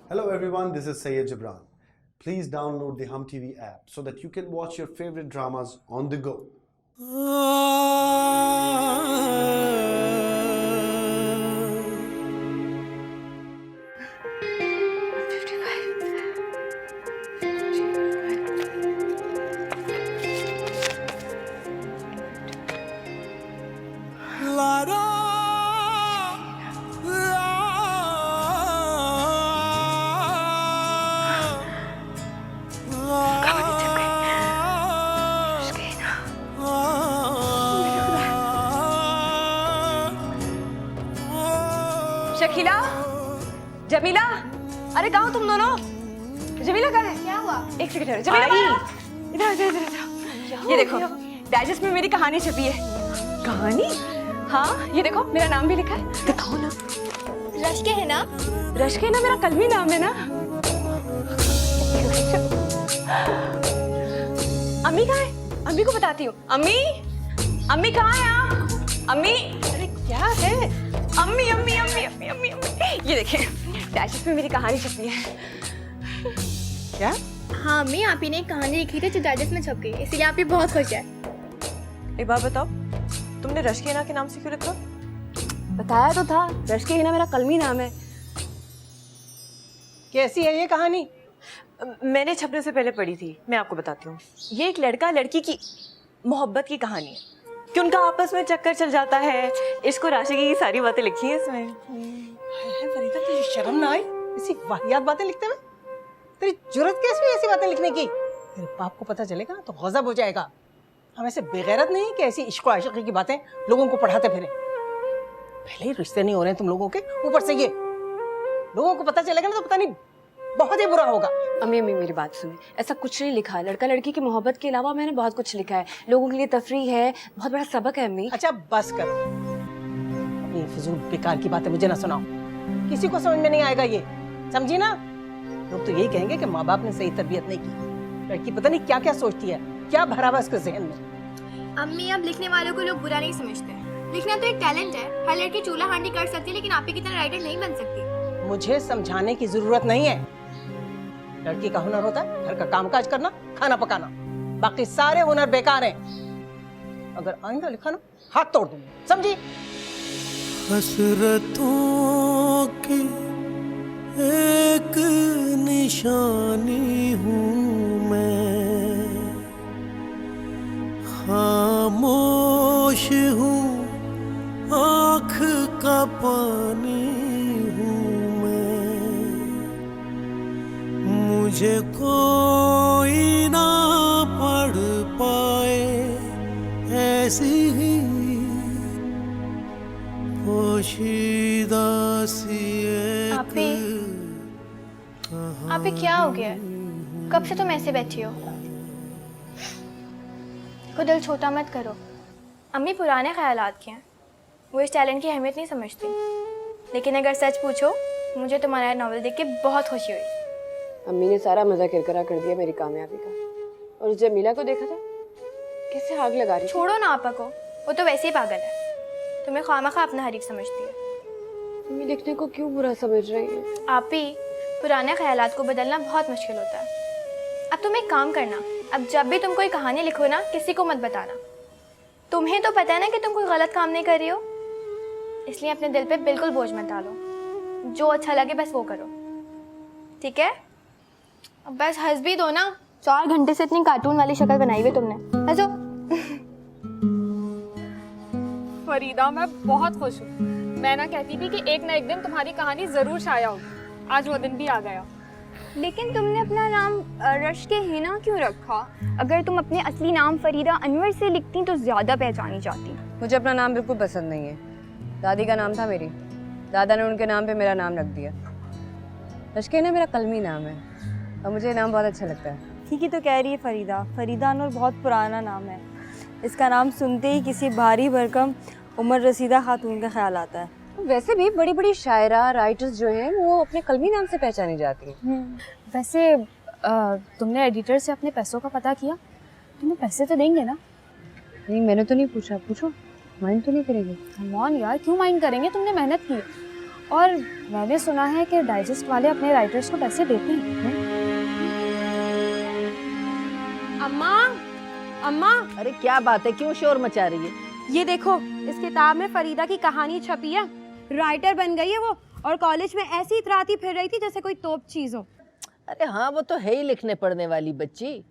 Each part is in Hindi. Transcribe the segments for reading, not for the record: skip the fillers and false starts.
Hello everyone, this is Sayyid Jabran. Please download the Hum TV app so that you can watch your favorite dramas on the go. Shakeela, Jamila, अरे कहाँ हो तुम दोनों? जमीला कहाँ है? क्या हुआ? एक सेकंड, जमीला इधर इधर इधर इधर। ये देखो, डाइजेस्ट में मेरी कहानी छपी है। कहानी? हाँ, ये देखो मेरा नाम भी लिखा है। दिखाओ ना। रश्के है ना? रश्के ना मेरा कलमी नाम है ना। अम्मी कहाँ है? अम्मी को बताती हूँ। अम्मी, अम्मी कहाँ है आप? अम्मी, अरे क्या है? अम्मी अम्मी अम्मी अम्मी अम्मी अम्मी, ये देखें डाइजेस्ट में मेरी कहानी छपी है। क्या? हाँ अम्मी, आप ही ने एक कहानी लिखी थी जो डाइजेस्ट में छप गई, इसीलिए आप ही बहुत खुश है। एक बात बताओ, तुमने रश्के हिना के नाम से क्यों लिखा? बताया तो था, रश्के हिना मेरा कलमी नाम है। कैसी है ये कहानी? मैंने छपने से पहले पढ़ी थी, मैं आपको बताती हूँ। ये एक लड़का लड़की की मोहब्बत की कहानी है कि उनका आपस में चक्कर चल जाता है। इश्क और आशिकी की सारी बातें लिखी हैं इसमें। फरीदा, तुझे शर्म ना आई ऐसी वाहियात बातें लिखते हुए? तेरी जुर्रत कैसी ऐसी बातें लिखने की? तेरे बाप को पता चलेगा तो गजब हो जाएगा। हम ऐसे बेगैरत नहीं कि ऐसी इश्क और आशिकी की बातें लोगों को पढ़ाते फिरे। पहले ही रिश्ते नहीं हो रहे हैं तुम लोगों के, ऊपर से ये लोगों को पता चलेगा ना तो पता नहीं बहुत ही बुरा होगा। अम्मी अम्मी मेरी बात सुने, ऐसा कुछ नहीं लिखा है। लड़का लड़की की मोहब्बत के अलावा मैंने बहुत कुछ लिखा है, लोगों के लिए तफरीह है, बहुत बड़ा सबक है अम्मी। अच्छा बस करो, अपनी फिजूल बेकार की बातें मुझे ना सुनाओ, किसी को समझ में नहीं आएगा ये, समझी ना? लोग तो यही कहेंगे कि माँ बाप ने सही तरबियत नहीं की। लड़की पता नहीं क्या क्या सोचती है, क्या भरा हुआ उसके जहन में। अम्मी, अब लिखने वालों को लोग बुरा नहीं समझते। लिखना तो एक टैलेंट है, हर लड़की चूल्हा हांडी कर सकती है, लेकिन आप ही की तरह राइटर नहीं बन सकती। मुझे समझाने की जरूरत नहीं है। लड़की का हुनर होता है घर का कामकाज करना, खाना पकाना, बाकी सारे हुनर बेकार हैं। अगर आइंदा लिखा ना हाथ तोड़ दूंगी, समझी? हसरतों की एक निशानी हूँ मैं, खामोश हूँ, आँख का पानी हूँ मैं, मुझे कोई ना पढ़ पाए ऐसी ही पोशीदा सी एक आप ही क्या हो गया? कब से तुम ऐसे बैठी हो? खुद दिल छोटा मत करो। अम्मी पुराने ख्यालात के हैं, वो इस टैलेंट की अहमियत नहीं समझती। लेकिन अगर सच पूछो, मुझे तुम्हारा नॉवल देख के बहुत खुशी हुई। अम्मी ने सारा मजा किरकिरा कर दिया मेरी कामयाबी का। और जमीला को देखा था कैसे आग लगा रही। छोड़ो ना आपा को, वो तो वैसे ही पागल है, तुम्हें खामखा अपना हरीफ समझती है। अम्मी लिखने को क्यों बुरा समझ रही है? आप ही पुराने ख्यालात को बदलना बहुत मुश्किल होता है। अब तुम एक काम करना, अब जब भी तुम कोई कहानी लिखो ना, किसी को मत बताना। तुम्हें तो पता है ना कि तुम कोई गलत काम नहीं कर रही हो, इसलिए अपने दिल पे बिल्कुल बोझ मत डालो। जो अच्छा लगे बस वो करो, ठीक है? अब बस हंस भी दो ना, 4 घंटे से इतनी कार्टून वाली शक्ल बनाई हुई तुमने, हंसो। फरीदा, मैं बहुत खुश हूँ। मैं ना कहती थी कि एक ना एक दिन तुम्हारी कहानी जरूर शाया होगी। आज वो दिन भी आ गया। लेकिन तुमने अपना नाम रश्के हिना क्यों रखा? अगर तुम अपने असली नाम फरीदा अनवर से लिखती तो ज़्यादा पहचानी जाती। मुझे अपना नाम बिल्कुल पसंद नहीं है। दादी का नाम था मेरी, दादा ने उनके नाम पे मेरा नाम रख दिया। रश्के हिना मेरा कलमी नाम है और मुझे नाम बहुत अच्छा लगता है। ठीक ही तो कह रही है फरीदा। फरीदा अनवर बहुत पुराना नाम है। इसका नाम सुनते ही किसी भारी भरकम उम्र रसीदा खातून का ख्याल आता है। वैसे भी बड़ी बड़ी शायरा राइटर्स जो हैं वो अपने कलमी नाम से पहचानी जाती हैं। वैसे तुमने एडिटर से अपने पैसों का पता किया? तुम्हें पैसे तो देंगे ना? नहीं, मैंने तो नहीं पूछा। पूछो, माइंड तो नहीं करेंगे? कम ऑन यार, क्यों माइंड करेंगे? तुमने मेहनत की। और मैंने सुना है कि डाइजेस्ट वाले अपने राइटर्स को पैसे देते हैं। अम्मा, अम्मा, अरे क्या बात है, क्यों शोर मचा रही है? ये देखो, इस किताब में फरीदा की कहानी छपी है। राइटर बन गई है वो, और कॉलेज में ऐसी इतराती फिर रही थी जैसे कोई तोप चीज हो। अरे हाँ, वो तो है ही लिखने पढ़ने वाली बच्ची।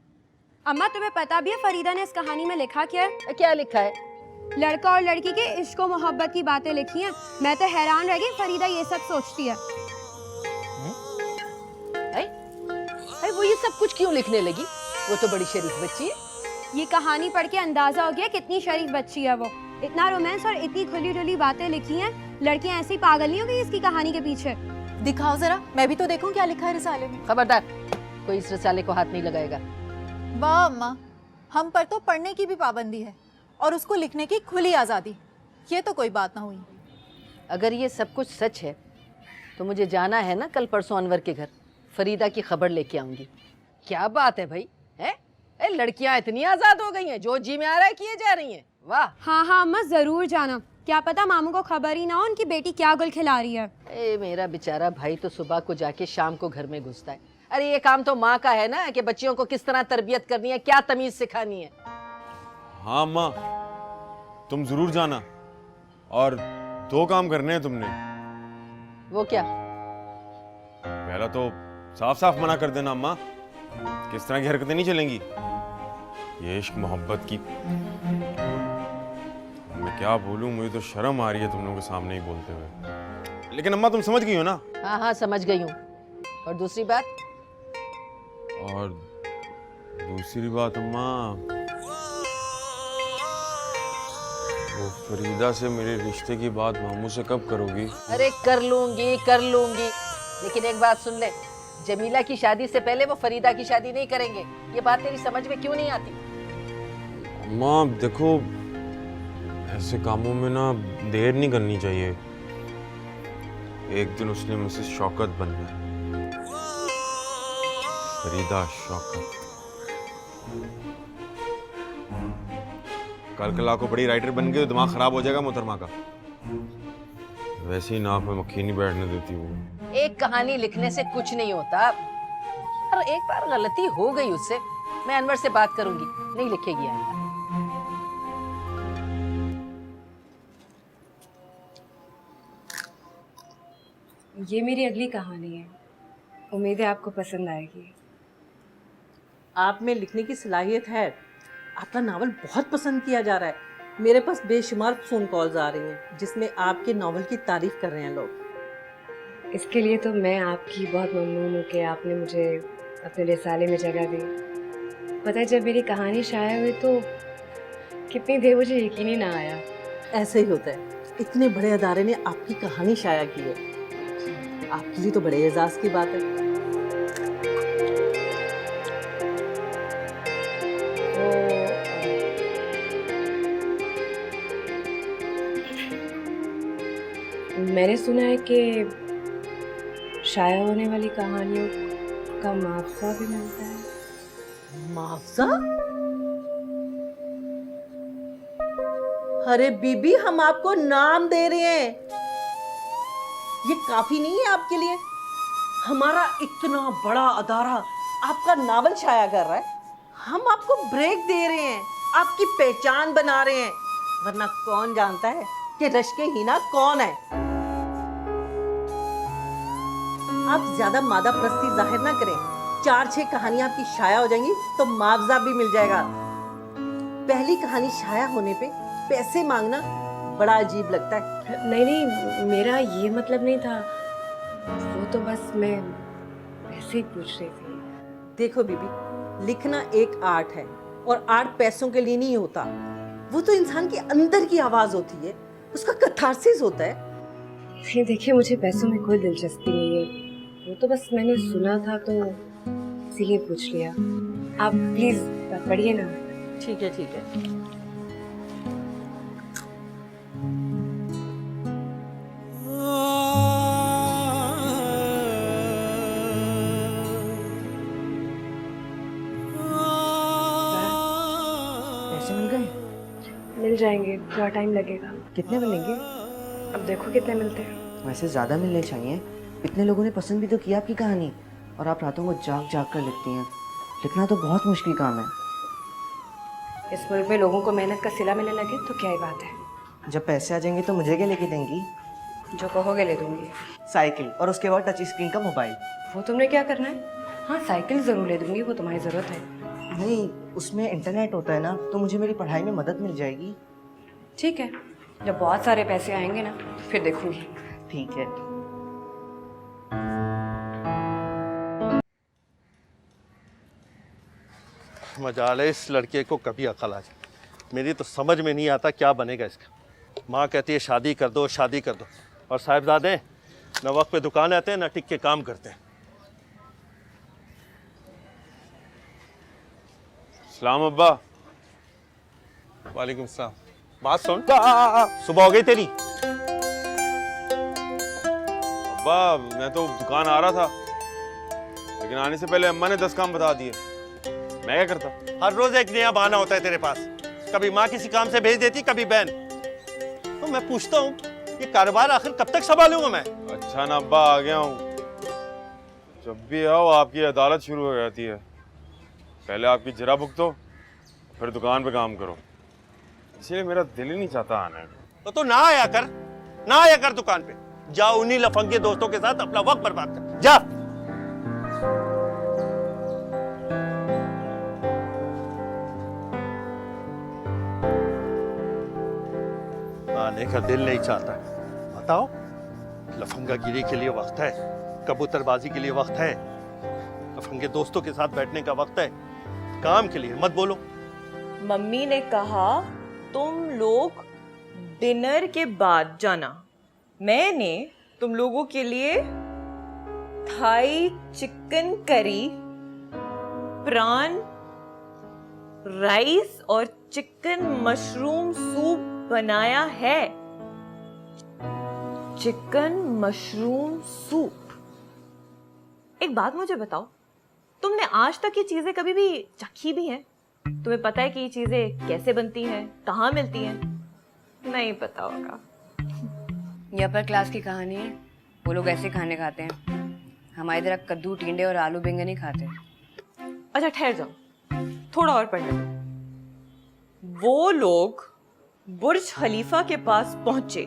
अम्मा, तुम्हें पता भी है फरीदा ने इस कहानी में लिखा क्या है? क्या लिखा है? लड़का और लड़की के इश्क और मोहब्बत की बातें लिखी हैं। मैं तो हैरान रह गई, फरीदा ये सब सोचती है। अरे वो ये सब कुछ क्यों लिखने लगी? वो तो बड़ी शरीफ बच्ची है। ये कहानी पढ़ के अंदाजा हो गया कितनी शरीफ बच्ची है वो। इतना रोमांस और इतनी खुली डुली बातें लिखी हैं। लड़कियां ऐसी पागल नहीं हो गई इसकी कहानी के पीछे। दिखाओ जरा, मैं भी तो देखूं क्या लिखा है रिसाले में। खबरदार, कोई इस रिसाले को हाथ नहीं लगाएगा। वाह अम्मा, हम पर तो पढ़ने की भी पाबंदी है और उसको लिखने की खुली आज़ादी। ये तो कोई बात ना हुई। अगर ये सब कुछ सच है तो मुझे जाना है ना कल परसों अनवर के घर, फरीदा की खबर लेके आऊंगी। क्या बात है भाई, हैं? लड़कियां इतनी आजाद हो गई हैं, जो जी में आ रहा है किए जा रही हैं। वाह। हाँ हाँ अम्मा, जरूर जाना। क्या पता मामू को खबर ही ना हो उनकी बेटी क्या गुल खिला रही है। मेरा बेचारा भाई तो सुबह को जाके शाम को घर में घुसता है। अरे ये काम तो माँ का है ना, कि बच्चियों को किस तरह तरबियत करनी है, क्या तमीज सिखानी है। हाँ माँ, तुम जरूर जाना, और 2 काम करने हैं तुमने। वो क्या? पहला तो साफ साफ मना कर देना अम्मा, किस तरह की हरकतें नहीं चलेंगी। ये इश्क मोहब्बत की, मैं क्या बोलूं, मुझे तो शर्म आ रही है तुम लोगों के सामने ही बोलते हुए। लेकिन अम्मा तुम समझ गई हो ना? हाँ हाँ समझ गई हूँ। और दूसरी बात? और दूसरी बात अम्मा, वो फरीदा से मेरे रिश्ते की बात मामू से कब करोगी? अरे कर लूंगी, लेकिन एक बात सुन ले, जमीला की शादी से पहले वो फरीदा की शादी नहीं करेंगे। ये बात तेरी समझ में क्यों नहीं आती? अम्मा देखो, ऐसे कामों में ना देर नहीं करनी चाहिए। एक दिन उसने मिसेस शौकत बनना है, फरीदा शौकत। कल कला को बड़ी राइटर बन गई तो दिमाग खराब हो जाएगा मोहतरमा का। वैसे ही नाक में मक्खी नहीं बैठने देती वो। एक कहानी लिखने से कुछ नहीं होता, और एक बार गलती हो गई उससे, मैं अनवर से बात करूंगी, नहीं लिखेगी आइंदा। ये मेरी अगली कहानी है, उम्मीद है आपको पसंद आएगी। आप में लिखने की सलाहियत है, आपका नावल बहुत पसंद किया जा रहा है। मेरे पास बेशुमार फ़ोन कॉल्स आ रही हैं जिसमें आपके नावल की तारीफ कर रहे हैं लोग। इसके लिए तो मैं आपकी बहुत ममनून हूँ कि आपने मुझे अपने रिसाले में जगह दी। पता है, जब मेरी कहानी शाया हुई तो कितनी देर मुझे यकीन ही ना आया। ऐसे ही होता है, इतने बड़े अदारे ने आपकी कहानी शाया की है, आपके लिए तो बड़े एजाज़ की बात है। मैंने सुना है कि शाया होने वाली कहानियों का मुआवजा भी मिलता है। मुआवजा? अरे बीबी, हम आपको नाम दे रहे हैं, ये काफी नहीं है आपके लिए? हमारा इतना बड़ा अदारा आपका नावल शाया कर रहा है, हम आपको ब्रेक दे रहे हैं, आपकी पहचान बना रहे हैं, वरना कौन जानता है कि रश्के हीना कौन है। आप ज्यादा मादा प्रस्ती जाहिर ना करें, 4-6 कहानियां आपकी शाया हो जाएंगी तो मुआवजा भी मिल जाएगा। पहली कहानी शाया होने पे पैसे मांगना बड़ा अजीब लगता है। नहीं, मेरा ये मतलब नहीं था, वो तो बस मैं ऐसे ही पूछ रही थी। देखो बीबी, लिखना एक आर्ट है, और आर्ट पैसों के लिए नहीं होता, वो तो इंसान के अंदर की आवाज होती है, उसका कथारसिस होता है। देखिए, मुझे पैसों में कोई दिलचस्पी नहीं है, वो तो बस मैंने सुना था तो इसीलिए पूछ लिया। आप प्लीज पढ़िए ना। ठीक है ठीक है। पैसे मिल गए? मिल जाएंगे, थोड़ा टाइम लगेगा। कितने मिलेंगे? अब देखो कितने मिलते हैं। वैसे ज़्यादा मिलने चाहिए। इतने लोगों ने पसंद भी तो किया आपकी कहानी, और आप रातों को जाग जाग कर लिखती हैं। लिखना तो बहुत मुश्किल काम है। इस मुल्क में लोगों को मेहनत का सिला मिलने लगे तो क्या ही बात है। जब पैसे आ जाएंगे तो मुझे क्या लेके देंगी? जो कहोगे ले दूंगी। साइकिल, और उसके बाद टच स्क्रीन का मोबाइल। वो तुमने क्या करना है? हाँ, साइकिल ज़रूर ले दूंगी, वो तुम्हारी ज़रूरत है। नहीं, उसमें इंटरनेट होता है ना, तो मुझे मेरी पढ़ाई में मदद मिल जाएगी। ठीक है, जब बहुत सारे पैसे आएंगे ना तो फिर देखूंगी। ठीक है। मजाल है इस लड़के को कभी अकल आ जाए। मेरी तो समझ में नहीं आता क्या बनेगा इसका। माँ कहती है शादी कर दो शादी कर दो, और साहिबजादे न वक्त पे दुकान आते हैं न टिक के काम करते हैं। सलाम अब्बा। वालेकुम सलाम। बात सुन, सुबह हो गई तेरी? अब्बा मैं तो दुकान आ रहा था, लेकिन आने से पहले अम्मा ने 10 काम बता दिए। मैं क्या करता? हर रोज एक नया बहाना होता है तेरे पास। कभी माँ किसी काम से भेज देती, कभी बहन। तो मैं पूछता हूँ ये कारोबार आखिर कब तक संभालूंगा मैं? अच्छा ना अब्बा, आ गया हूँ। जब भी आओ आपकी अदालत शुरू हो जाती है। पहले आपकी जरा भुगतो, फिर दुकान पे काम करो। इसलिए मेरा दिल ही नहीं चाहता आने को। तो ना आया कर, ना आया कर दुकान पे। जा उन्हीं लफंगे दोस्तों के साथ अपना वक्त बर्बाद कर। जा। आने का दिल नहीं चाहता। बताओ, लफंगागिरी के लिए वक्त है, कबूतरबाजी के लिए वक्त है, लफंगे दोस्तों के साथ बैठने का वक्त है। काम के लिए मत बोलो। मम्मी ने कहा तुम लोग डिनर के बाद जाना। मैंने तुम लोगों के लिए थाई चिकन करी, प्रान राइस और चिकन मशरूम सूप बनाया है। Chicken mushroom soup. एक बात मुझे बताओ, तुमने आज तक ये चीजें कभी भी चखी भी हैं? तुम्हें पता है कि ये चीजें कैसे बनती हैं, कहाँ मिलती हैं? नहीं पता होगा। ये अपर क्लास की कहानी है। वो लोग ऐसे खाने खाते हैं। हमारी तरह कद्दू टिंडे और आलू बैंगन नहीं खाते। अच्छा ठहर जाओ, थोड़ा और पढ़ने दो। वो लोग बुर्ज खलीफा के पास पहुंचे।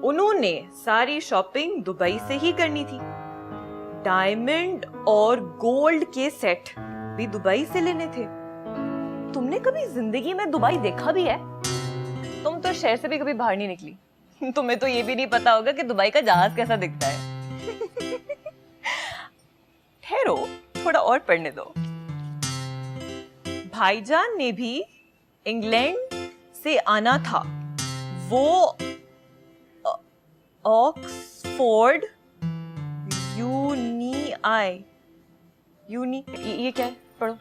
उन्होंने सारी शॉपिंग दुबई से ही करनी थी। डायमंड और गोल्ड के सेट भी दुबई से लेने थे। तुमने कभी जिंदगी में दुबई देखा भी है? तुम तो शहर से भी कभी बाहर नहीं निकली। तुम्हें तो ये भी नहीं पता होगा कि दुबई का जहाज कैसा दिखता है। ठहरो, थोड़ा और पढ़ने दो। भाईजान ने भी इंग्लैंड से आना था। वो ऑक्सफोर्ड ये क्या है? पढ़ो।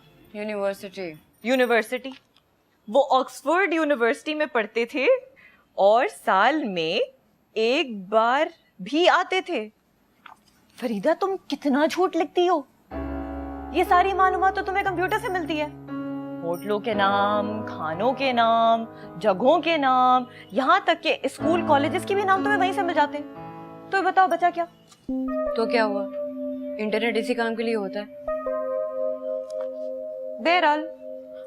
यूनिवर्सिटी। वो ऑक्सफोर्ड यूनिवर्सिटी में पढ़ते थे और साल में एक बार भी आते थे। फरीदा तुम कितना झूठ लिखती हो। ये सारी मालूमात तो तुम्हें कंप्यूटर से मिलती है। होटलों के नाम, खानों के नाम, जगहों के नाम, यहाँ तक के स्कूल कॉलेजेस के भी नाम तुम्हें वहीं से मिल जाते हैं। तो बताओ बचा क्या? तो क्या हुआ? इंटरनेट इसी काम के लिए होता है। बहरहाल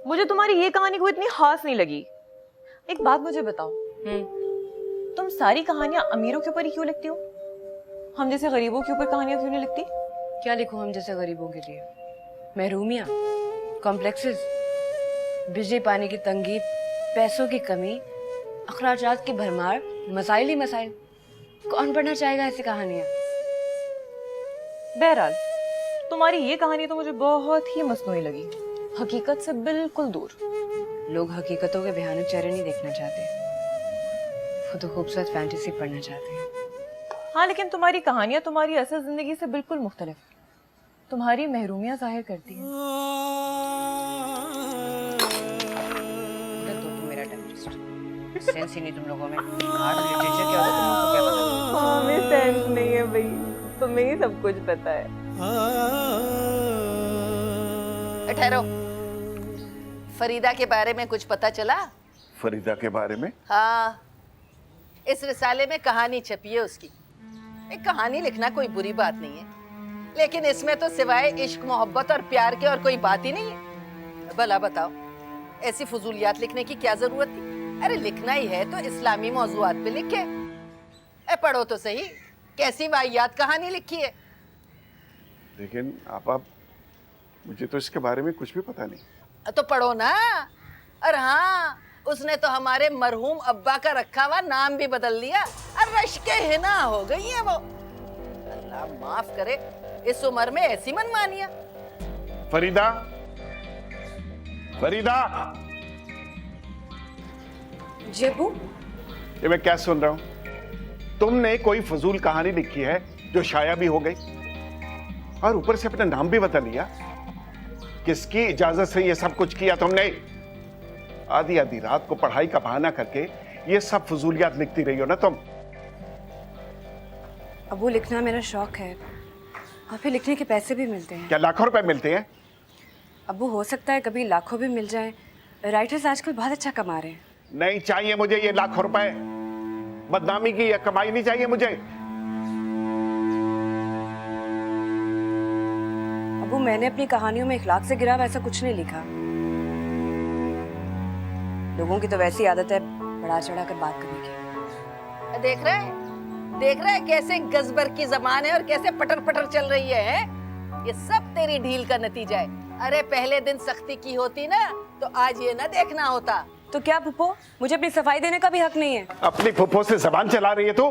मुझे तुम्हारी ये कहानी को इतनी खास नहीं लगी। एक बात मुझे बताओ, तुम सारी कहानियां अमीरों के ऊपर ही क्यों लिखती हो? हम जैसे गरीबों के ऊपर कहानियां क्यों नहीं लिखती? क्या लिखूं हम जैसे गरीबों के लिए? महरूमियां, कॉम्प्लेक्सेस, बिजली पानी की तंगी, पैसों की कमी, अखराजात की भरमार, मसाइल ही मसाइल। कौन पढ़ना चाहेगा ऐसी कहानियां? बहरहाल तुम्हारी ये कहानी तो मुझे बहुत ही मसनूई लगी, हकीकत से बिल्कुल दूर। लोग हकीकतों के भयानक चेहरे नहीं देखना चाहते, वो तो खूबसूरत फैंटेसी पढ़ना चाहते हैं। हाँ, लेकिन तुम्हारी कहानियां तुम्हारी असल जिंदगी से बिल्कुल मुख्तलिफ, तुम्हारी महरूमियां जाहिर करती हैं। सेंस ही नहीं तुम लोगों में। हार्ड लिटरेचर क्या होता है तुम लोगों को क्या पता? हमें सेंस नहीं है भाई, तुम्हें ही सब कुछ पता है। ठहरो, फरीदा के बारे में कुछ पता चला? फरीदा के बारे में? हाँ, इस रिसाले में कहानी छपी है उसकी। एक कहानी लिखना कोई बुरी बात नहीं है, लेकिन इसमें तो सिवाय इश्क मोहब्बत और प्यार के और कोई बात ही नहीं है। भला बताओ, ऐसी फजूलियात लिखने की क्या जरूरत थी? अरे लिखना ही है तो इस्लामी मौजूआत पे लिखे। पढ़ो तो सही, कैसी वाहियात कहानी लिखी है। लेकिन आप मुझे तो इसके बारे में कुछ भी पता नहीं। तो पढ़ो ना। और हाँ, उसने तो हमारे मरहूम अब्बा का रखा हुआ नाम भी बदल दिया और रश्के हिना हो गई है वो। अल्लाह माफ करे, इस उम्र में ऐसी मनमानियां। फरीदा, फरीदा। जी अब्बू। ये मैं क्या सुन रहा हूँ? तुमने कोई फजूल कहानी लिखी है जो शाया भी हो गई और ऊपर से अपना नाम भी बता लिया। किसकी इजाजत से ये सब कुछ किया तुमने? आधी आधी रात को पढ़ाई का बहाना करके ये सब फजूलियात लिखती रही हो ना तुम। अब्बू लिखना मेरा शौक है और फिर लिखने के पैसे भी मिलते हैं। क्या लाखों रुपए मिलते हैं? अब्बू हो सकता है कभी लाखों भी मिल जाए। राइटर्स आजकल बहुत अच्छा कमा रहे हैं। नहीं चाहिए मुझे ये लाखों रुपए। बदनामी की या कमाई नहीं चाहिए मुझे। अब्बू मैंने अपनी कहानियों में इखलाक से गिरा ऐसा कुछ नहीं लिखा। लोगों की तो वैसी आदत है बढ़ा चढ़ा कर बात करने की। देख रहा है कैसे गजबर की जबान है और कैसे पटर पटर चल रही है? ये सब तेरी ढील का नतीजा है। अरे पहले दिन सख्ती की होती ना तो आज ये ना देखना होता। तो क्या फुप्पो, मुझे अपनी सफाई देने का भी हक नहीं है? अपनी फुप्पो से जबान चला रही है तू?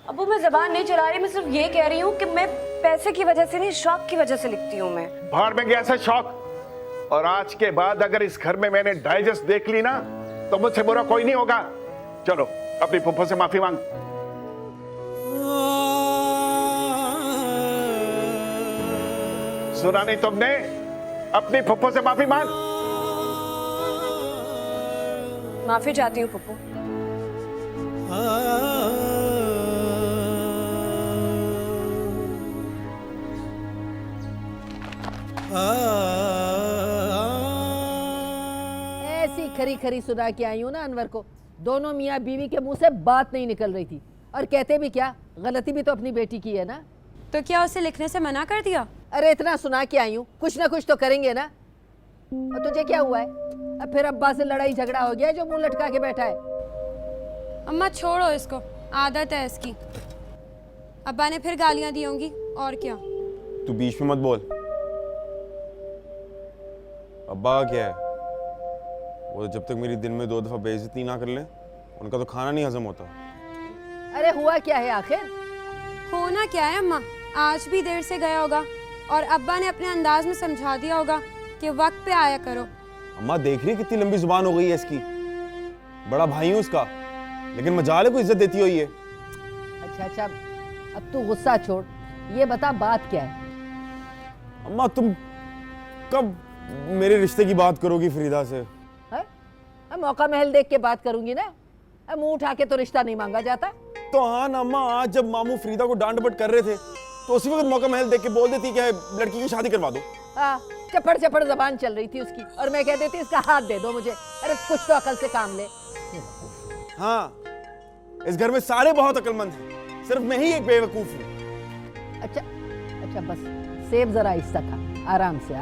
अब्बू मैं जबान नहीं चला रही, मैं सिर्फ ये कह रही हूँ कि मैं पैसे की वजह से नहीं, शौक की वजह से लिखती हूँ। मैं बाहर में गया ऐसा शौक, और आज के बाद अगर इस घर में मैंने डाइजेस्ट देख ली ना तो मुझसे बुरा कोई नहीं होगा। चलो अपनी फुप्पो से माफी मांग। सुना नहीं तुमने? अपनी फुप्पो से माफी मांग। माफी चाहती हूँ फुप्पो। ऐसी खरी खरी सुना के आई हूँ ना अनवर को। दोनों मियाँ बीवी के मुंह से बात नहीं निकल रही थी, और कहते भी क्या, गलती भी तो अपनी बेटी की है ना। तो क्या उसे लिखने से मना कर दिया? अरे इतना सुना के आई हूँ, कुछ ना कुछ तो करेंगे ना। और तुझे क्या हुआ है? अब फिर अब्बा से लड़ाई झगड़ा हो गया जो मुंह लटका के बैठा है। अम्मा छोड़ो इसको, आदत है इसकी। अब्बा ने फिर गालियां दी होंगी और क्या। तू बीच में मत बोल। अब्बा क्या है, वो जब तक मेरी दिन में 2 दफा बेइज्जती ना कर ले उनका तो खाना नहीं हजम होता। अरे हुआ क्या है आखिर? होना क्या है अम्मा, आज भी देर से गया होगा और अब्बा ने अपने अंदाज में समझा दिया होगा कि वक्त पे आया करो। अम्मा देख रही है कितनी लंबी जुबान हो गई है इसकी। बड़ा भाई हूँ उसका, लेकिन मजाले को इज्जत देती हो ये। अच्छा, अब तू गुस्सा छोड़, ये बता बात क्या है? अम्मा तुम कब मेरे रिश्ते की बात करोगी फरीदा से? मौका महल देख के बात करूंगी ना। मुंह उठा के तो रिश्ता नहीं मांगा जाता। तो हाँ ना अम्मा, आज जब मामू फरीदा को डांट डपट कर रहे थे तो उसी वक्त मौका महल देख के बोल देती कि लड़की की शादी करवा दो। हाँ, चपड़ चपड़ जबान चल रही थी उसकी, और मैं कह देती इसका हाथ दे दो मुझे। अरे कुछ तो अकल से काम ले। हाँ, इस घर में सारे बहुत अकलमंद हैं, सिर्फ मैं ही एक बेवकूफ हूँ। अच्छा बस, सेब जरा आहिस्ता खा, आराम से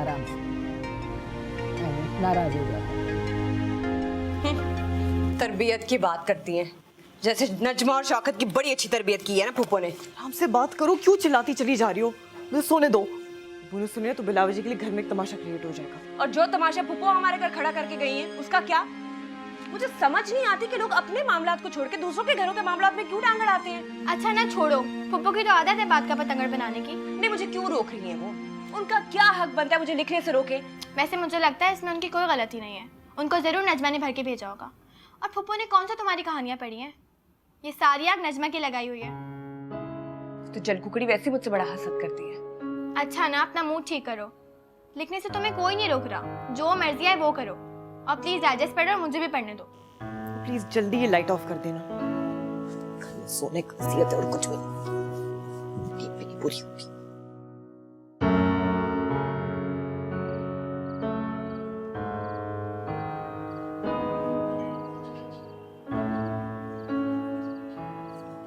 नाराज हो जाता। तरबियत की बात करती हैं, जैसे नजमा और शौकत की बड़ी अच्छी तरबियत की है ना फूफो ने। हमसे बात करो, क्यों चिल्लाती चली जा रही हो? मुझे सोने दो। बोले सुनिए तो बिलावजी के लिए घर में एक तमाशा क्रिएट हो जाएगा। और जो तमाशा फूफो हमारे घर खड़ा करके गई हैं उसका क्या? मुझे समझ नहीं आती कि लोग अपने मामलात को छोड़ के दूसरों के घरों के मामलात में क्यों टांग अड़ाते हैं। अच्छा ना छोड़ो, फुप्पो की तो आदत है बात का पतंगड़ बनाने की। नहीं, मुझे क्यों रोक रही है वो? उनका क्या हक बनता है मुझे लिखने से रोके? वैसे मुझे लगता है इसमें उनकी कोई गलती नहीं है, उनको जरूर नजमा ने भर के भेजा होगा। और फुप्पो ने कौन सा तुम्हारी कहानियां पढ़ी हैं? ये सारी आग नजमा की लगाई हुई है। तो जलकुकड़ी वैसे मुझसे बड़ा हसद करती है। अच्छा ना, अपना मूड ठीक करो। लिखने से तुम्हें कोई नहीं रोक रहा, जो मर्जी है वो करो। और प्लीज डाइजेस्ट पढ़ो और मुझे भी पढ़ने दो। प्लीज जल्दी ये लाइट ऑफ कर देना। सोने की खासियत है और कुछ भी नहीं पूरी होगी।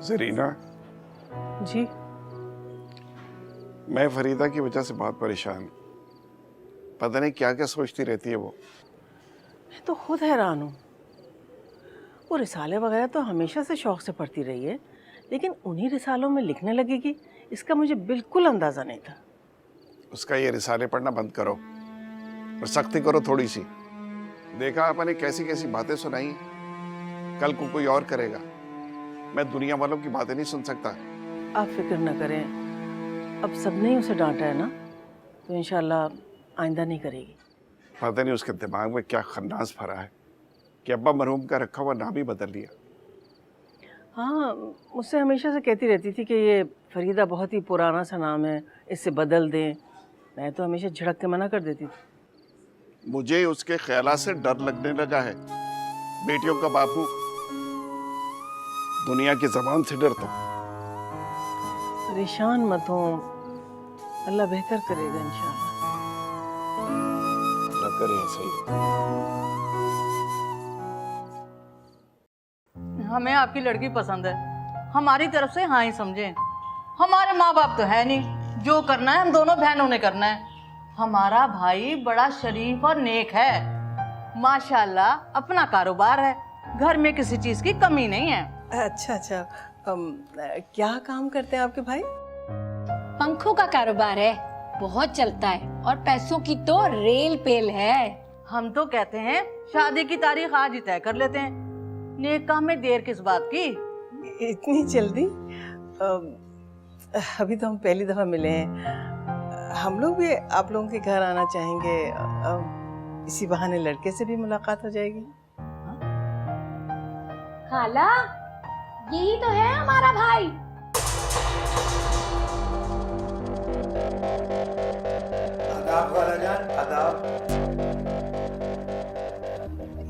जरीना, जी। मैं फरीदा की वजह से बहुत परेशान हूँ। पता नहीं क्या क्या सोचती रहती है वो। मैं तो खुद हैरान हूँ। वो रिसाले वगैरह तो हमेशा से शौक से पढ़ती रही है, लेकिन उन्हीं रिसालों में लिखने लगेगी, इसका मुझे बिल्कुल अंदाजा नहीं था। उसका ये रिसाले पढ़ना बंद करो और सख्ती करो थोड़ी सी। देखा आपने कैसी कैसी बातें सुनाई, कल को कोई और करेगा। मैं दुनिया वालों की बातें नहीं सुन सकता। आप फिक्र न करें, अब सबने ही उसे डांटा है ना, तो इंशाल्लाह आइंदा नहीं करेगी। पता नहीं उसके दिमाग में क्या खन्नास भरा है कि अब्बा मरहूम का रखा हुआ नाम ही बदल लिया। हाँ, मुझसे हमेशा से कहती रहती थी कि ये फरीदा बहुत ही पुराना सा नाम है, इससे बदल दें। मैं तो हमेशा झिड़क के मना कर देती थी। मुझे उसके ख्यालात से डर लगने लगा है। बेटियों का बापू, दुनिया की जबान से डरता हूं। परेशान मत हो, अल्लाह बेहतर करेगा इंशाल्लाह। न करे सही। हमें आपकी लड़की पसंद है, हमारी तरफ से हाँ ही समझें। हमारे माँ बाप तो है नहीं, जो करना है हम दोनों बहनों ने करना है। हमारा भाई बड़ा शरीफ और नेक है, माशाल्लाह अपना कारोबार है, घर में किसी चीज की कमी नहीं है। अच्छा अच्छा, क्या काम करते हैं आपके भाई? पंखों का कारोबार है, बहुत चलता है, और पैसों की तो रेल पेल है। हम तो कहते हैं शादी की तारीख आज ही तय कर लेते हैं, नेक काम में देर किस बात की। इतनी जल्दी? अभी तो हम पहली दफा मिले हैं, हम लोग भी आप लोगों के घर आना चाहेंगे। इसी बहाने लड़के से भी मुलाकात हो जाएगी। खाला, यही तो है हमारा भाई। आदाब खालाजान, आदाब।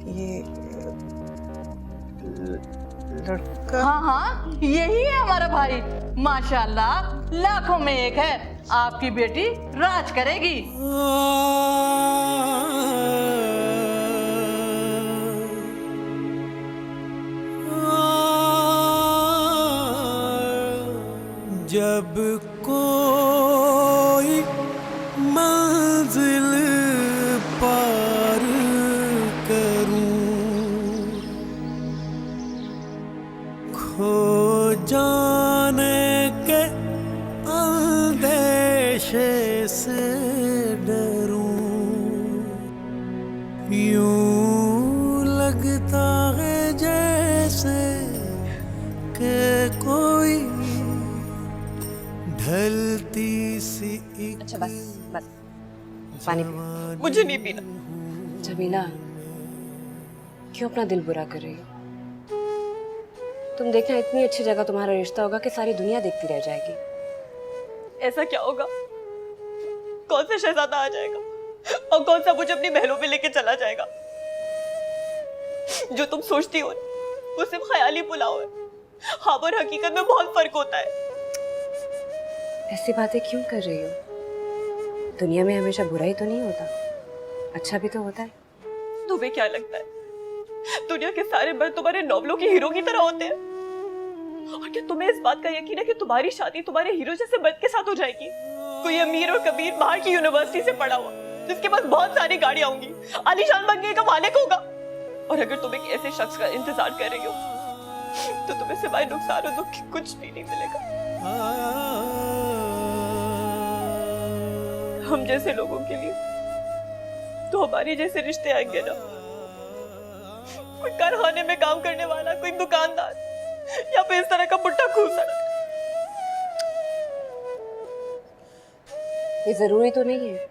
ये लड़का? हाँ हाँ, यही है हमारा भाई, माशाल्लाह लाखों में एक है। आपकी बेटी राज करेगी। जब कोई मंजिल पार करूं, खो जाने के अंदेशे से डरूं, यूं लगता है जैसे कि कोई ढलती सी। अच्छा बस बस, पानी पी। मुझे नहीं पीना। जमीला, क्यों अपना दिल बुरा कर रही हो? तुम देखना, इतनी अच्छी जगह तुम्हारा रिश्ता होगा कि सारी दुनिया देखती रह जाएगी। ऐसा क्या होगा? कौन सा शहजादा आ जाएगा और कौन सा मुझे अपनी महलों में लेके चला जाएगा? जो तुम सोचती हो वो सिर्फ ख्याली पुलाव है, ख्वाब और हकीकत में बहुत फर्क होता है। ऐसी बातें क्यों कर रही हो? दुनिया में हमेशा बुरा ही तो नहीं होता, अच्छा भी तो होता है। तुम्हें क्या लगता है दुनिया के सारे मर्द तुम्हारे नॉवलों के हीरो की तरह होते हैं? और क्या तुम्हें इस बात का यकीन है कि तुम्हारी शादी तुम्हारे हीरो जैसे मर्द के साथ हो जाएगी? कोई अमीर और कबीर बाहर की यूनिवर्सिटी से पढ़ा हुआ, जिसके पास बहुत सारी गाड़ियां होंगी, आलीशान बंगले का मालिक होगा। और अगर तुम एक ऐसे शख्स का इंतजार कर रही हो तो तुम्हें सिवाय नुकसान और दुख की कुछ भी नहीं मिलेगा। हम जैसे लोगों के लिए तो हमारे जैसे रिश्ते आएंगे ना, कोई कारखाने में काम करने वाला, कोई दुकानदार, या फिर इस तरह का बुट्टा खूसर। ये जरूरी तो नहीं है,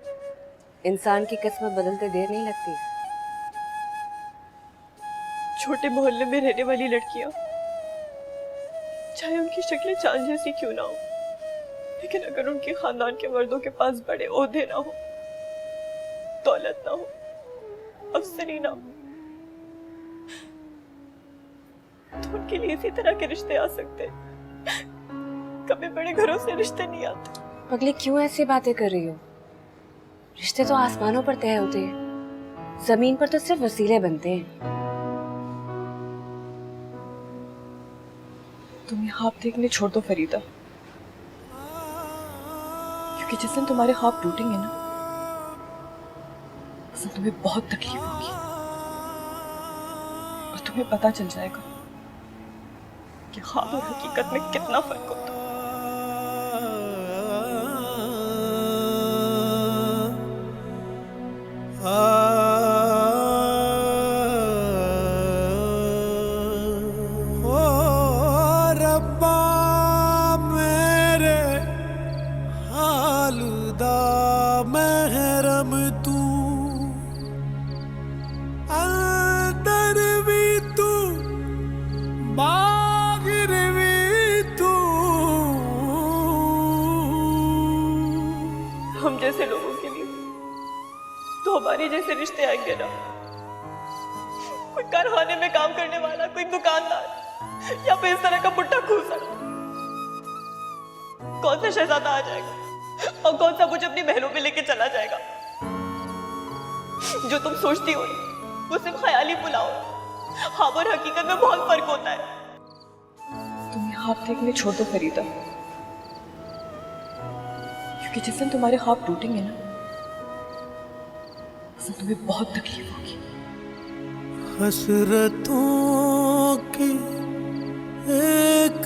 इंसान की किस्मत बदलते देर नहीं लगती। छोटे मोहल्ले में रहने वाली लड़कियां, चाहे उनकी शक्लें चांद जैसी क्यों ना हो, लेकिन अगर उनके खानदान के मर्दों के पास बड़े ओहदे ना हो, दौलत ना हो, अफसरी ना हो, तो उनके लिए इसी तरह के रिश्ते आ सकते हैं। कभी बड़े घरों से रिश्ते नहीं आते। पगली, क्यों ऐसी बातें कर रही हो? रिश्ते तो आसमानों पर तय होते हैं, जमीन पर तो सिर्फ वसीले बनते हैं। तुम ये ख्वाब देखने छोड़ दो फरीदा, क्योंकि जिस दिन तुम्हारे ख्वाब टूटेंगे ना, उस दिन तुम्हें बहुत तकलीफ होगी और तुम्हें पता चल जाएगा कि ख्वाब और हकीकत में कितना फर्क होता है। हम जैसे लोगों के लिए तो हमारे जैसे रिश्ते आएंगे ना, कोई कारखाने में काम करने वाला, कोई दुकानदार या फिर इस तरह का बुट्टा खूसा, कौन सा शहजादा आ जाएगा और कौन सा मुझे अपनी महलों में लेके चला जाएगा। जो तुम सोचती हो वो सिर्फ ख्याली बुलाओ, ख्वाब और हकीकत में बहुत फर्क होता है। तुम ये ख्वाब देखने छोड़ दो फरीदा, क्योंकि जिस दिन तुम्हारे ख्वाब टूटेंगे ना, उस दिन तुम्हें बहुत तकलीफ होगी। हसरतों की एक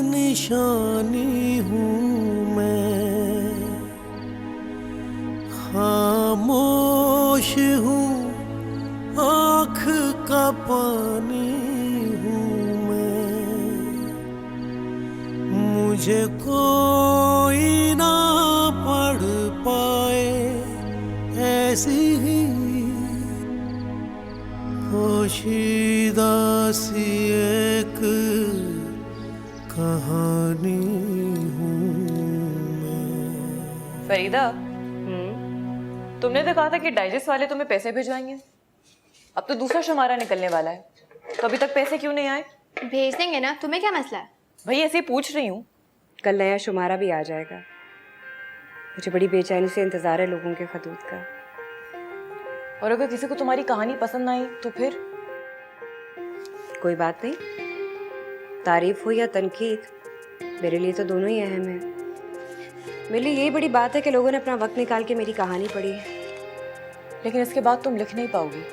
निशानी हूँ मैं, खामोश हूँ, आँख का पानी हूँ मैं, मुझे कोई ना पढ़ पाए ऐसी ही पोशीदा सी एक कहानी हूँ मैं। फरीदा, तुमने तो कहा था कि डाइजेस्ट वाले तुम्हें पैसे भिजवाएंगे, अब तो दूसरा शुमारा निकलने वाला है, तो अभी तक पैसे क्यों नहीं आए? भेज देंगे ना, तुम्हें क्या मसला है? भाई ऐसे ही पूछ रही हूँ। कल नया शुमारा भी आ जाएगा, मुझे बड़ी बेचैनी से इंतजार है लोगों के खतूत का। और अगर किसी को तुम्हारी कहानी पसंद आई तो फिर? कोई बात नहीं, तारीफ हो या तनकीद, मेरे लिए तो दोनों ही अहम है। मेरे लिए यही बड़ी बात है कि लोगों ने अपना वक्त निकाल के मेरी कहानी पढ़ी है। लेकिन इसके बाद तुम लिख नहीं पाओगी,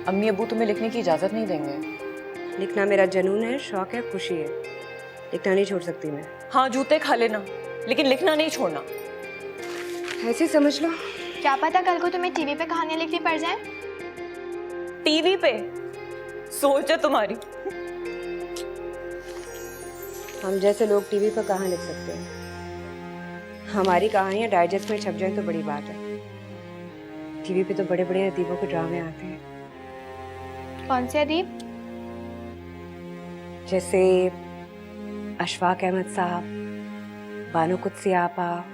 अम्मी अब्बू तुम्हें लिखने की इजाजत नहीं देंगे। लिखना मेरा जुनून है, शौक है, खुशी है, लिखना नहीं छोड़ सकती मैं। हाँ, जूते खा लेना, लेकिन लिखना नहीं छोड़ना। ऐसे समझ लो। क्या पता कल को तुम्हें टीवी पे कहानियां लिखनी पड़ जाए। टीवी पे? सोच है तुम्हारी। हम जैसे लोग टीवी पर कहाँ लिख सकते हैं, हमारी कहानियां डाइजेस्ट में छप जाए तो बड़ी बात है। टीवी पे तो बड़े बड़े अदीबों के ड्रामे आते हैं। कौन से अदीब? जैसे अशफाक अहमद साहब, बानो कुद्सी आपा,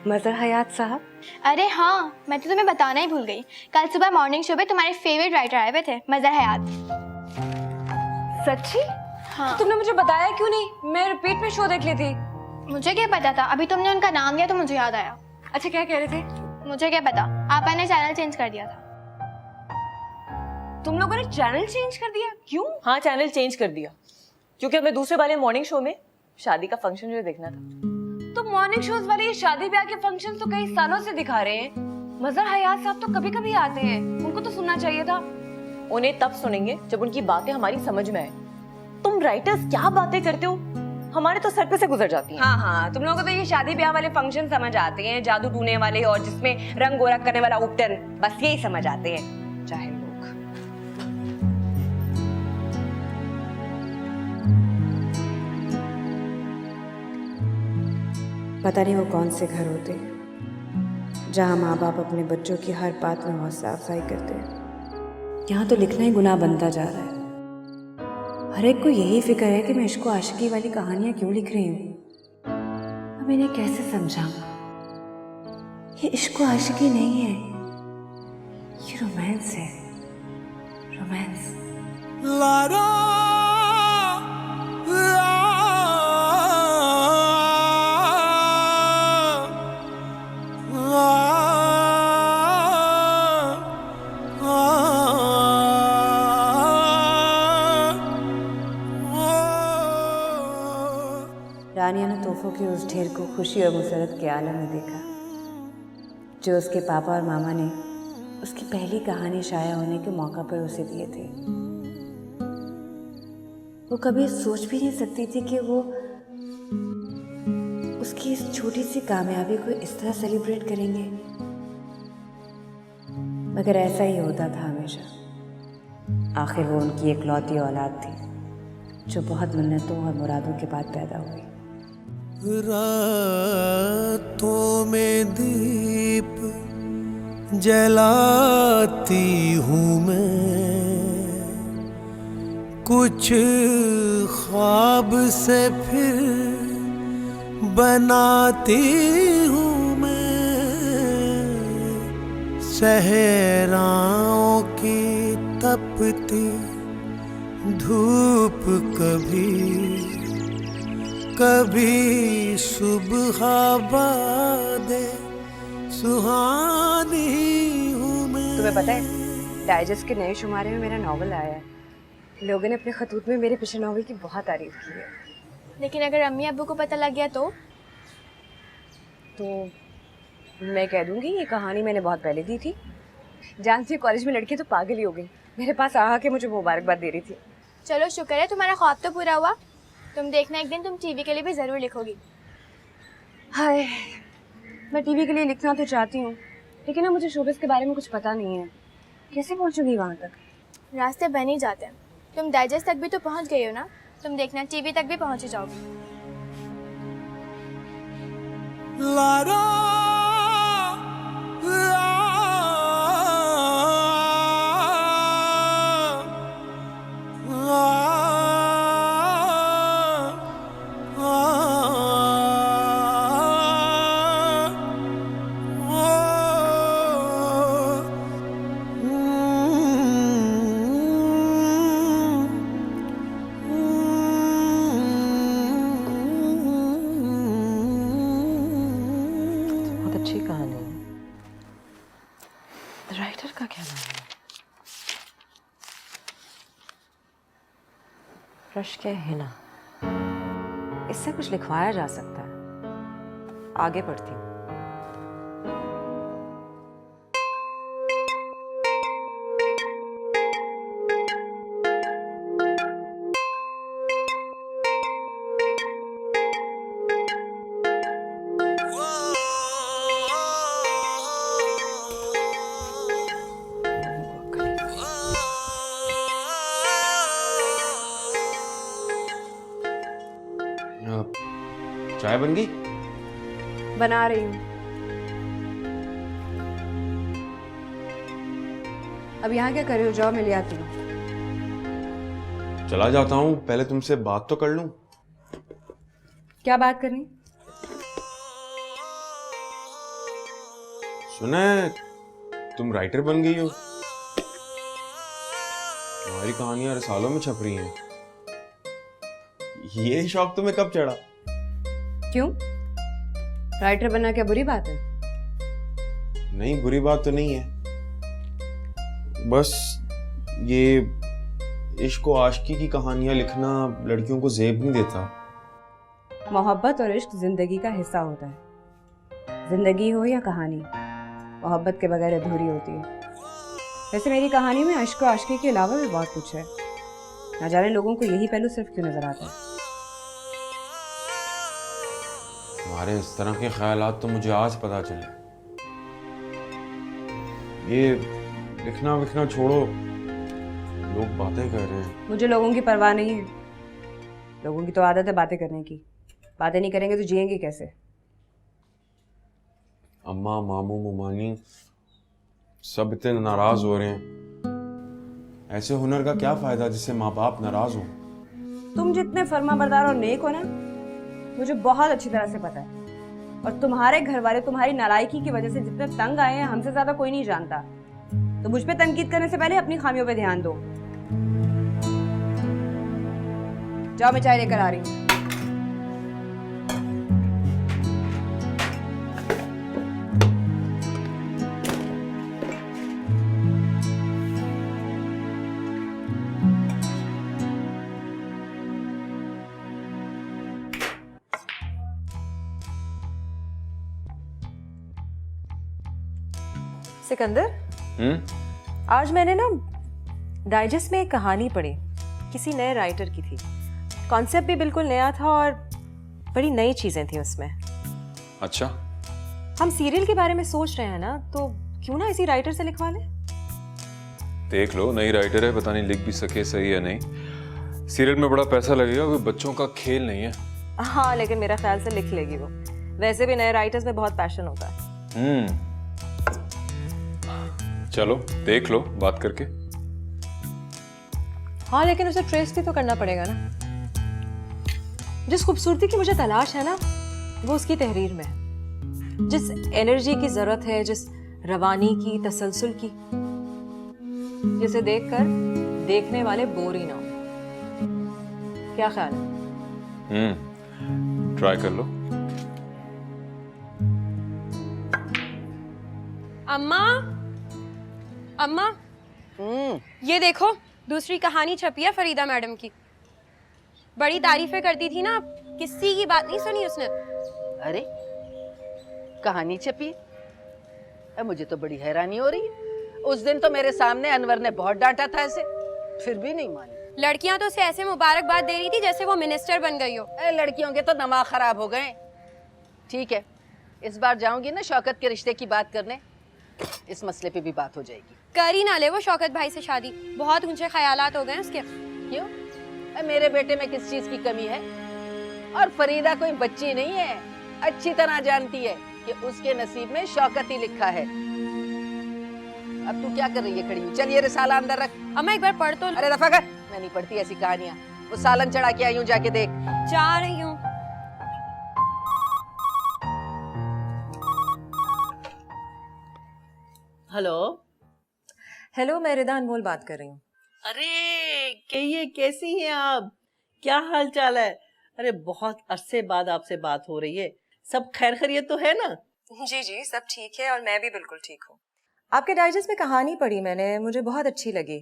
मजहर हयात साहब। अरे हाँ, मैं तो तुम्हें बताना ही भूल गई, कल सुबह मॉर्निंग शो पे तुम्हारे फेवरेट राइटर आए हुए थे, मजहर हयात। सच्ची? हाँ। तो तुमने मुझे बताया क्यों नहीं? मैं रिपीट में शो देख ली थी। मुझे क्या पता था, अभी तुमने उनका नाम लिया तो मुझे याद आया। अच्छा, क्या कह रहे थे? मुझे क्या पता, आपा ने चैनल चेंज कर दिया था। तुम लोगों ने चैनल चेंज कर दिया? क्यों? हाँ, चैनल चेंज कर दिया क्योंकि हमें दूसरे वाले मॉर्निंग शो में शादी का फंक्शन जो देखना था। तो मॉर्निंग शोज वाले ये शादी ब्याह के फंक्शन तो कई सालों से दिखा रहे हैं। मजहर हयात साहब तो कभी कभी आते हैं, उनको तो सुनना चाहिए था। उन्हें तब सुनेंगे जब उनकी बातें हमारी समझ में आए। तुम राइटर्स क्या बातें करते हो, हमारे तो सर पे से गुजर जाती हैं। हाँ, तुम लोगों को तो ये शादी ब्याह वाले फंक्शन समझ आते हैं, जादू टूने वाले और जिसमें रंग गोरा करने वाला उपटन, बस यही समझ आते हैं चाहे लोग। पता नहीं वो कौन से घर होते जहाँ माँ बाप अपने बच्चों की हर बात में हौसला अफजाई करते हैं। यहाँ तो लिखना ही गुनाह बनता जा रहा है। हर एक को यही फिक्र है कि मैं इश्को आशिकी वाली कहानियां क्यों लिख रही हूँ। अब इन्हें कैसे समझाऊं? ये इश्को आशिकी नहीं है, ये रोमांस है, रोमांस। लारा तोहफों के उस ढेर को खुशी और मुसरत के आलम में देखा जो उसके पापा और मामा ने उसकी पहली कहानी शाया होने के मौका पर उसे दिए थे। वो कभी सोच भी नहीं सकती थी कि वो उसकी इस छोटी सी कामयाबी को इस तरह सेलिब्रेट करेंगे, मगर ऐसा ही होता था हमेशा। आखिर वो उनकी इकलौती औलाद थी जो बहुत मिन्नतों और मुरादों के बाद पैदा हुई। रातों में दीप जलाती हूँ मैं, कुछ ख्वाब से फिर बनाती हूँ मैं, सहराओं की तपती धूप कभी सुबह बादे सुहानी हूँ मैं। तुम्हें पता है डाइजेस्ट के नए शुमारे में मेरा नॉवल आया है। लोगों ने अपने खतूत में मेरे पिछले नॉवल की बहुत तारीफ की है। लेकिन अगर अम्मी अब्बू को पता लग गया तो मैं कह दूंगी ये कहानी मैंने बहुत पहले दी थी। जानती है कॉलेज में लड़की तो पागल ही हो गई, मेरे पास आके मुझे मुबारकबाद दे रही थी। चलो शुक्र है तुम्हारा ख्वाब तो पूरा हुआ। तुम देखना एक दिन तुम टीवी के लिए भी ज़रूर लिखोगी। हाय, मैं टीवी के लिए लिखना तो चाहती हूँ, लेकिन ना मुझे शोबिस के बारे में कुछ पता नहीं है। कैसे पहुँचूंगी वहाँ तक? रास्ते बन ही जाते हैं। तुम डाइजेस्ट तक भी तो पहुँच गई हो ना, तुम देखना टीवी तक भी पहुँच ही जाओगी। लारा अच्छी कहानी है। राइटर का क्या नाम है? रश्क हिना। इससे कुछ लिखवाया जा सकता है। आगे बढ़ती हूँ। चाय बन गई? बना रही हूँ। अब यहाँ क्या कर रहे हो? जाओ मैं ले आती हूँ। चला जाता हूँ, पहले तुमसे बात तो कर लूं। क्या बात करनी? सुना है तुम राइटर बन गई हो। तुम्हारी कहानियां रसालों में छप रही हैं। ये शौक तुम्हें कब चढ़ा? क्यों? राइटर बनना क्या बुरी बात है? नहीं, बुरी बात तो नहीं है, बस ये इश्क और आशिकी की कहानियां लिखना लड़कियों को ज़ेब नहीं देता। मोहब्बत और इश्क जिंदगी का हिस्सा होता है। जिंदगी हो या कहानी, मोहब्बत के बगैर अधूरी होती है। वैसे मेरी कहानी में इश्क और आशिकी के अलावा भी बहुत कुछ है। ना जाने लोगों को यही पहलू सिर्फ क्यों नजर आता है। तुम्हारे इस तरह के ख्यालात तो मुझे आज पता चले। ये लिखना विखना छोड़ो, लोग बातें कर रहे हैं। मुझे लोगों की परवाह नहीं है। लोगों की तो आदत है बातें करने की। बातें नहीं करेंगे तो जिएंगे कैसे? अम्मा, मामू, मुमानी सब इतने नाराज हो रहे हैं। ऐसे हुनर का क्या फायदा जिससे माँ बाप नाराज हो? तुम जितने फर्माबरदार और नेक हो ना, मुझे बहुत अच्छी तरह से पता है। और तुम्हारे घर वाले तुम्हारी नालायकी की वजह से जितने तंग आए हैं, हमसे ज्यादा कोई नहीं जानता। तो मुझ पे तनकीद करने से पहले अपनी खामियों पे ध्यान दो। जाओ मैं चाय लेकर आ रही हूँ। सिकंदर, आज मैंने ना डाइजेस्ट में एक कहानी पढ़ी, किसी नए राइटर की थी। कॉन्सेप्ट भी बिल्कुल नया था और बड़ी नई चीजें थी उसमें। अच्छा, हम सीरियल के बारे में सोच रहे हैं ना, तो क्यों ना इसी राइटर से लिखवा लें? देख लो, नई राइटर है, पता नहीं लिख भी सके सही या नहीं। सीरियल में बड़ा पैसा लगेगा, कोई बच्चों का खेल नहीं है। हाँ, लेकिन मेरा ख्याल से लिख लेगी वो। वैसे भी नए राइटर्स में बहुत पैशन होता है। चलो देख लो बात करके। हाँ, लेकिन उसे ट्रेस भी तो करना पड़ेगा ना। जिस खूबसूरती की मुझे तलाश है ना, वो उसकी तहरीर में है। जिस एनर्जी की जरूरत है, जिस रवानी की, तसलसल की, जिसे देखकर देखने वाले बोर ही ना हो। क्या ख्याल है? ट्राई कर लो। अम्मा, अम्मा, ये देखो, दूसरी कहानी छपी है फरीदा मैडम की। बड़ी तारीफें करती थी ना, किसी की बात नहीं सुनी उसने। अरे कहानी छपी? मुझे तो बड़ी हैरानी हो रही है। उस दिन तो मेरे सामने अनवर ने बहुत डांटा था इसे, फिर भी नहीं मानी। लड़कियां तो उसे ऐसे मुबारकबाद दे रही थी जैसे वो मिनिस्टर बन गई हो। लड़कियों के तो दिमाग खराब हो गए। ठीक है, इस बार जाऊंगी ना शौकत के रिश्ते की बात करने, इस मसले पे भी बात हो जाएगी। कर ही ना ले वो शौकत भाई से शादी, बहुत ऊंचे ख्यालात हो गए उसके। क्यों? मेरे बेटे में किस चीज की कमी है? और फरीदा कोई बच्ची नहीं है, अच्छी तरह जानती है कि उसके नसीब में शौकत ही लिखा है। अब तू क्या कर रही है खड़ी हुई? चल ये रिसाला अंदर रख। अम्मा एक बार पढ़ तो। अरे रफा कर, मैं नहीं पढ़ती ऐसी कहानियां। वो सालन चढ़ा के आई हूँ, जाके देख। जा रही हूँ। हेलो। हेलो, मैं रिदा अनमोल बात कर रही हूँ। अरे कहिए, कैसी हैं आप? क्या हाल चाल है? अरे बहुत अरसे बाद आपसे बात हो रही है। सब खैर खैरियत तो है ना? जी जी, सब ठीक है और मैं भी बिल्कुल ठीक हूँ। आपके डाइजेस्ट में कहानी पढ़ी मैंने, मुझे बहुत अच्छी लगी।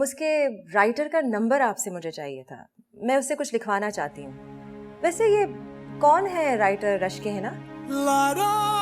उसके राइटर का नंबर आपसे मुझे चाहिए था, मैं उससे कुछ लिखवाना चाहती हूँ। वैसे ये कौन है राइटर? रश्के है ना?